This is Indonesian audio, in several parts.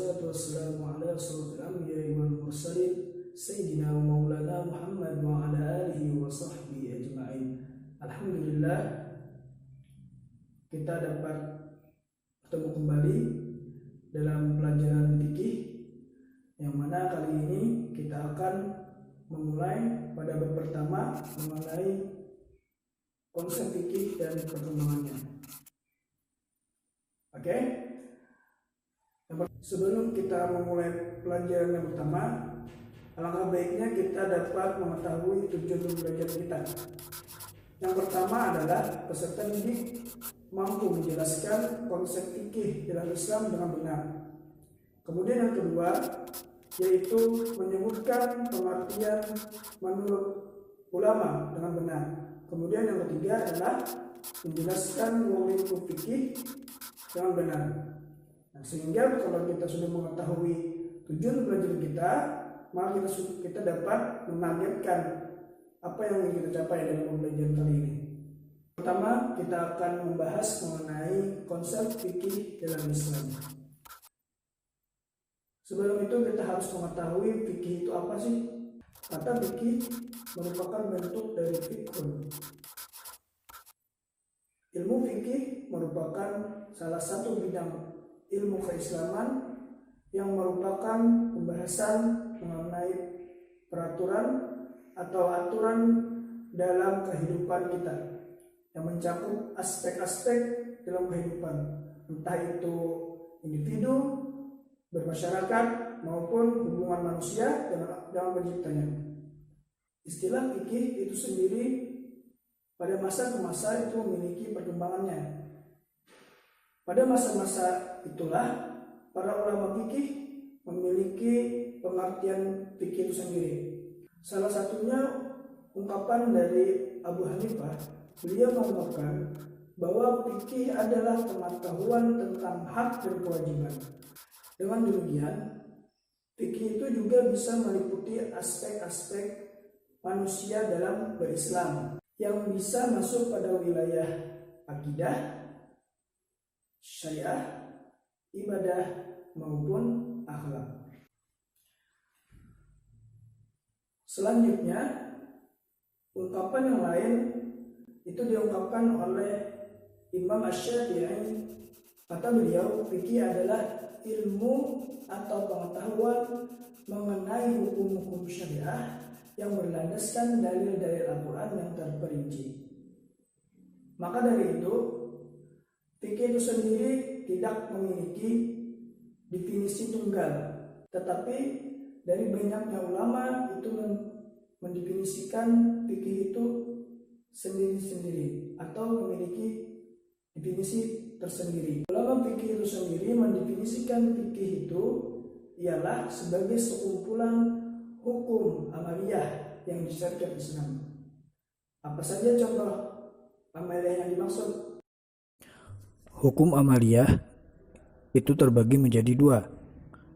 wassalatu wassalamu ala asyrafil anbiya'i wal mursalin sayyidina wa maulana Muhammad wa ala alihi wa sahbihi ajma'in. Alhamdulillah, kita dapat bertemu kembali dalam pelajaran fikih, yang mana kali ini kita akan memulai pada bab pertama mengenai konsep fikih dan perkembangannya. Oke? Sebelum kita memulai pelajaran yang pertama, alangkah baiknya kita dapat mengetahui tujuan belajar kita. Yang pertama adalah peserta didik mampu menjelaskan konsep fikih dalam Islam dengan benar. Kemudian yang kedua yaitu menyebutkan pengertian menurut ulama dengan benar. Kemudian yang ketiga adalah menjelaskan lingkup fikih dengan benar. Nah, sehingga kalau kita sudah mengetahui tujuan belajar kita, maka kita dapat menargetkan apa yang ingin kita capai dalam pembelajaran kali ini. Pertama, kita akan membahas mengenai konsep fikih dalam Islam. Sebelum itu kita harus mengetahui fikih itu apa sih? Kata fikih merupakan bentuk dari fiqhun. Ilmu fikih merupakan salah satu bidang ilmu keislaman yang merupakan pembahasan mengenai peraturan atau aturan dalam kehidupan kita yang mencakup aspek-aspek dalam kehidupan, entah itu individu, bermasyarakat, maupun hubungan manusia dengan penciptanya. Istilah fikih itu sendiri pada masa ke masa itu memiliki perkembangannya. Pada masa-masa itulah para ulama fikih memiliki pengertian fikih itu sendiri. Salah satunya ungkapan dari Abu Hanifah. Beliau mengungkapkan bahwa fikih adalah pengetahuan tentang hak dan kewajiban. Dengan demikian, fikih itu juga bisa meliputi aspek-aspek manusia dalam berislam yang bisa masuk pada wilayah akidah, syariah, ibadah maupun akhlak. Selanjutnya, ungkapan yang lain itu diungkapkan oleh Imam Asy-Syafi'i. Kata beliau, fikih adalah ilmu atau pengetahuan mengenai hukum-hukum syariah yang berlandaskan dalil-dalil Al-Quran yang terperinci. Maka dari itu, fikih itu sendiri tidak memiliki definisi tunggal, tetapi dari banyaknya ulama itu mendefinisikan fikih itu sendiri-sendiri atau memiliki definisi tersendiri. Ulama fikih itu sendiri mendefinisikan fikih itu ialah sebagai sekumpulan hukum amaliyah yang disyariatkan Islam. Apa saja contoh amaliyah yang dimaksud? Hukum amaliyah itu terbagi menjadi dua.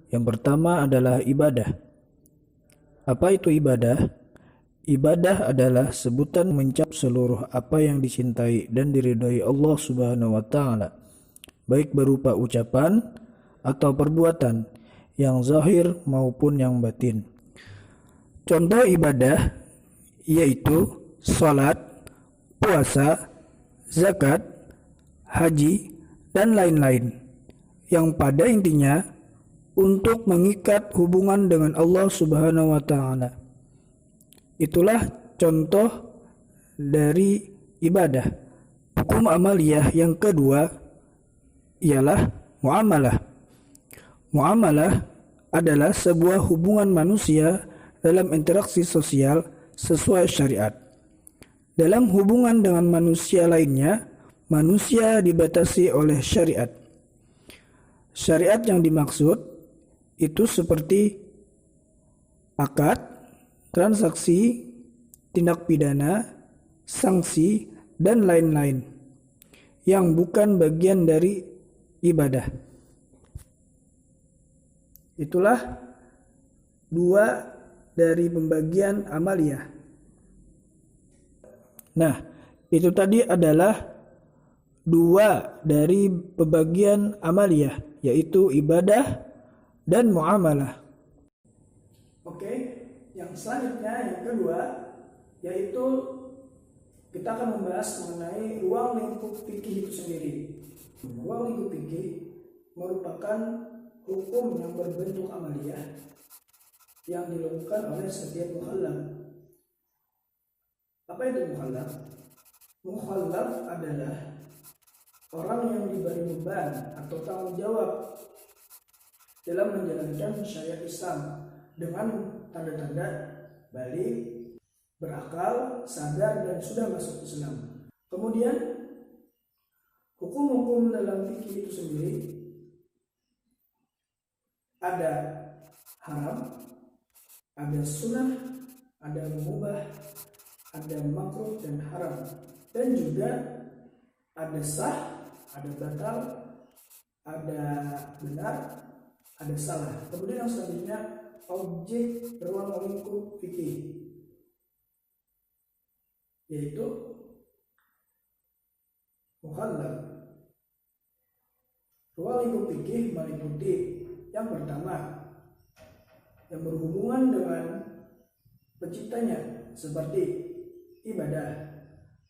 Yang pertama adalah ibadah. Apa itu ibadah? Ibadah adalah sebutan mencakup seluruh apa yang dicintai dan diridhai Allah Subhanahu wa taala, baik berupa ucapan atau perbuatan yang zahir maupun yang batin. Contoh ibadah yaitu salat, puasa, zakat, haji, dan lain-lain, yang pada intinya untuk mengikat hubungan dengan Allah Subhanahu wa taala. Itulah contoh dari ibadah. Hukum amaliyah yang kedua ialah muamalah. Muamalah adalah sebuah hubungan manusia dalam interaksi sosial sesuai syariat. Dalam hubungan dengan manusia lainnya, manusia dibatasi oleh syariat. Syariat yang dimaksud itu seperti akad, transaksi, tindak pidana, sanksi, dan lain-lain yang bukan bagian dari ibadah. Itulah dua dari pembagian amaliyah. Nah, itu tadi adalah dua dari pembagian amaliyah, yaitu ibadah dan muamalah. Oke, yang selanjutnya yang kedua yaitu kita akan membahas mengenai ruang lingkup fikih itu sendiri. Ruang lingkup fikih merupakan hukum yang berbentuk amaliyah yang dilakukan oleh setiap mukallaf. Apa itu mukallaf? Mukallaf adalah orang yang diberi beban atau tanggung jawab dalam menjalankan syariat Islam dengan tanda-tanda balik, berakal, sadar, dan sudah masuk Islam. Kemudian hukum-hukum dalam fikih itu sendiri ada haram, ada sunnah, ada mubah, ada makruh dan haram, dan juga ada sah, ada batal, ada benar, ada salah. Kemudian yang selanjutnya objek ruang lingkup fikih, yaitu mukhallaf. Ruang lingkup fikih meliputi yang pertama yang berhubungan dengan penciptanya seperti ibadah.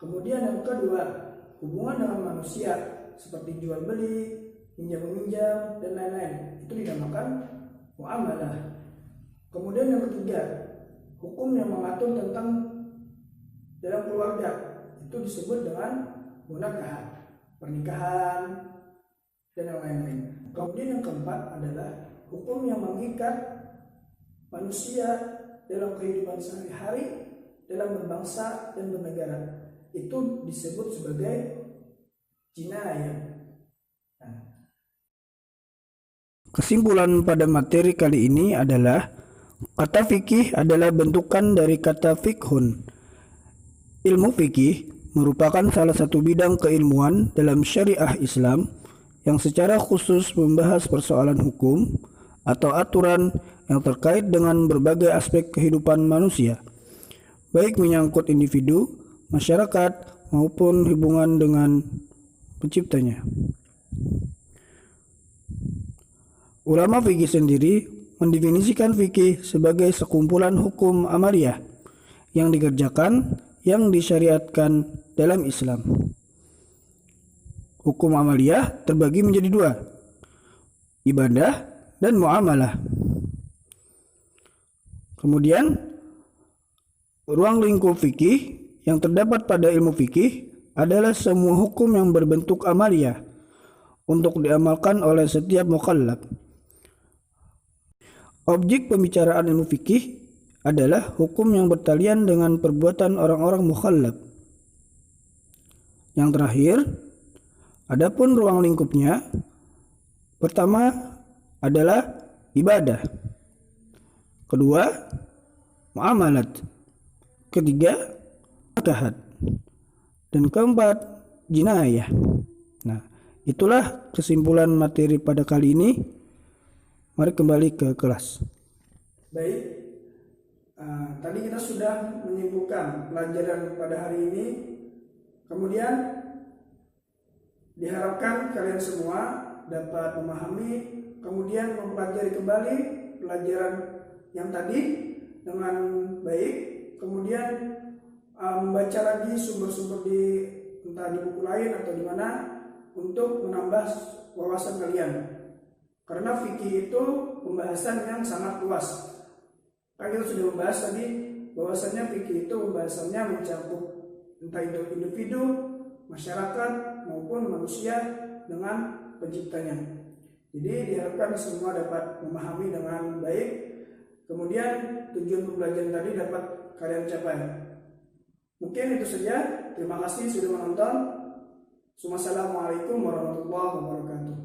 Kemudian yang kedua hubungan dengan manusia seperti jual beli, pinjam meminjam, dan lain-lain. Itu dinamakan muamalah. Kemudian yang ketiga hukum yang mengatur tentang dalam keluarga, itu disebut dengan munakah, pernikahan, dan yang lain-lain. Kemudian yang keempat adalah hukum yang mengikat manusia dalam kehidupan sehari-hari, dalam berbangsa dan bernegara. Itu disebut sebagai jinayah. Kesimpulan pada materi kali ini adalah kata fikih adalah bentukan dari kata fikhun. Ilmu fikih merupakan salah satu bidang keilmuan dalam syariah Islam yang secara khusus membahas persoalan hukum atau aturan yang terkait dengan berbagai aspek kehidupan manusia, baik menyangkut individu, masyarakat, maupun hubungan dengan penciptanya. Ulama fikih sendiri mendefinisikan fikih sebagai sekumpulan hukum amaliyah yang dikerjakan, yang disyariatkan dalam Islam. Hukum amaliyah terbagi menjadi dua, ibadah dan muamalah. Kemudian, ruang lingkup fikih yang terdapat pada ilmu fikih adalah semua hukum yang berbentuk amaliyah untuk diamalkan oleh setiap mukallaf. Objek pembicaraan ilmu fikih adalah hukum yang bertalian dengan perbuatan orang-orang mukallaf. Yang terakhir, adapun ruang lingkupnya, pertama adalah ibadah, kedua muamalat, ketiga akad, dan keempat jinayah. Nah, itulah kesimpulan materi pada kali ini. Mari kembali ke kelas. Baik, tadi kita sudah menyimpulkan pelajaran pada hari ini. Kemudian diharapkan kalian semua dapat memahami, kemudian mempelajari kembali pelajaran yang tadi dengan baik. Kemudian membaca lagi sumber-sumber entah di buku lain atau di mana untuk menambah wawasan kalian. Karena fikih itu pembahasan yang sangat luas. Kan kita sudah membahas tadi bahwasannya fikih itu pembahasannya mencakup entah individu, masyarakat maupun manusia dengan penciptanya. Jadi diharapkan semua dapat memahami dengan baik. Kemudian tujuan pembelajaran tadi dapat kalian capai. Mungkin itu saja. Terima kasih sudah menonton. Wassalamualaikum warahmatullahi wabarakatuh.